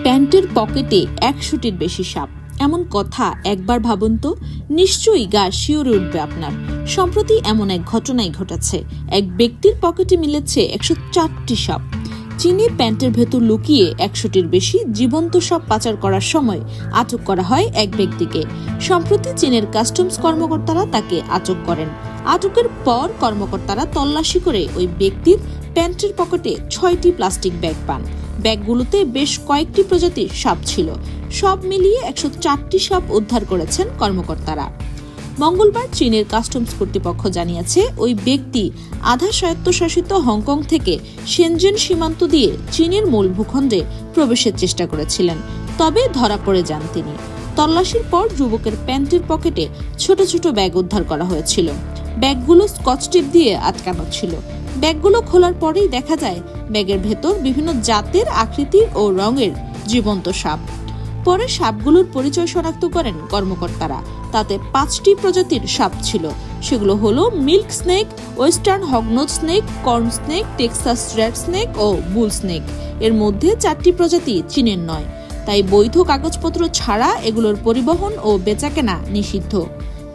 প্যান্টের পকেটে ১০০টির বেশি সাপ, এমন কথা একবার ভাবুন তো, নিশ্চয়ই গা শিউরে উঠবে আপনার। সম্প্রতি এমন এক ঘটনাই ঘটেছে। এক ব্যক্তির পকেটে মিলেছে ১০৪টি সাপ। চীনে প্যান্টের ভেতর লুকিয়ে ১০০টির বেশি জীবন্ত সাপ পাচার করার সময় আটক করা হয় এক ব্যক্তিকে। সম্প্রতি চীনের কাস্টমস কর্মকর্তারা তাকে আটক করেন। আটকের পর কর্মকর্তারা তল্লাশি করে ওই ব্যক্তির প্যান্টের পকেটে ৬টি প্লাস্টিক ব্যাগ পান। ব্যাগগুলোতে বেশ কয়েকটি প্রজাতির সাপ ছিল। সব মিলিয়ে ১০৪টি সাপ উদ্ধার করেছেন কর্মকর্তারা। মঙ্গলবার চীনের কাস্টমস কর্তৃপক্ষ জানিয়েছে, ওই ব্যক্তি আধা স্বায়ত্তশাসিত হংকং থেকে শেনজেন সীমান্ত দিয়ে চীনের মূল ভূখণ্ডে প্রবেশের চেষ্টা করেছিলেন, তবে ধরা পড়ে যান তিনি। তল্লাশির পর যুবকের প্যান্টের পকেটে ছোট ছোট ব্যাগ উদ্ধার করা হয়েছিল। ব্যাগগুলো স্কচ টেপ দিয়ে আটকানো ছিল। ব্যাগগুলো খোলার পরেই দেখা যায় ব্যাগের ভেতর বিভিন্ন জাতের, আকৃতির ও রঙের জীবন্ত সাপ। পরে সাপগুলোর পরিচয় শনাক্ত করেন কর্মকর্তারা। তাতে 5টি প্রজাতির সাপ ছিল। সেগুলো হলো milk snake, western hognose snake, corn snake, Texas red snake ও বুল স্নেক। এর মধ্যে 4টি প্রজাতি চীনের নয়, তাই বৈধ কাগজপত্র ছাড়া এগুলোর পরিবহন ও বেচাকেনা নিষিদ্ধ।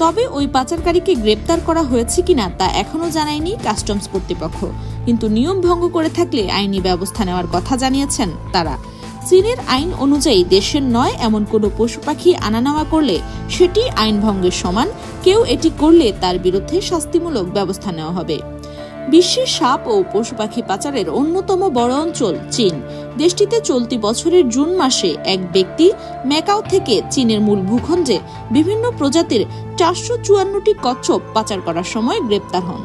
তবে ওই পাচারকারীকে গ্রেপ্তার করা হয়েছে কিনা তা এখনো জানায়নি কাস্টমস কর্তৃপক্ষ, কিন্তু নিয়ম ভঙ্গ করে থাকলে আইনি ব্যবস্থা নেওয়ার কথা জানিয়েছেন তারা। চীনের আইন অনুযায়ী দেশের নয় এমন কোনো পশু পাখি আনা নেওয়া করলে সেটি আইন ভঙ্গের সমান। কেউ এটি করলে তার বিরুদ্ধে শাস্তিমূলক ব্যবস্থা নেওয়া হবে। বিশ্বের সাপ ও পশু পাখি পাচারের অন্যতম বড় অঞ্চল চীন। দেশটিতে চলতি বছরের জুন মাসে এক ব্যক্তি ম্যাকাও থেকে চীনের মূল ভূখণ্ডে বিভিন্ন প্রজাতির ৪৫৪টি কচ্ছপ পাচার করার সময় গ্রেপ্তার হন।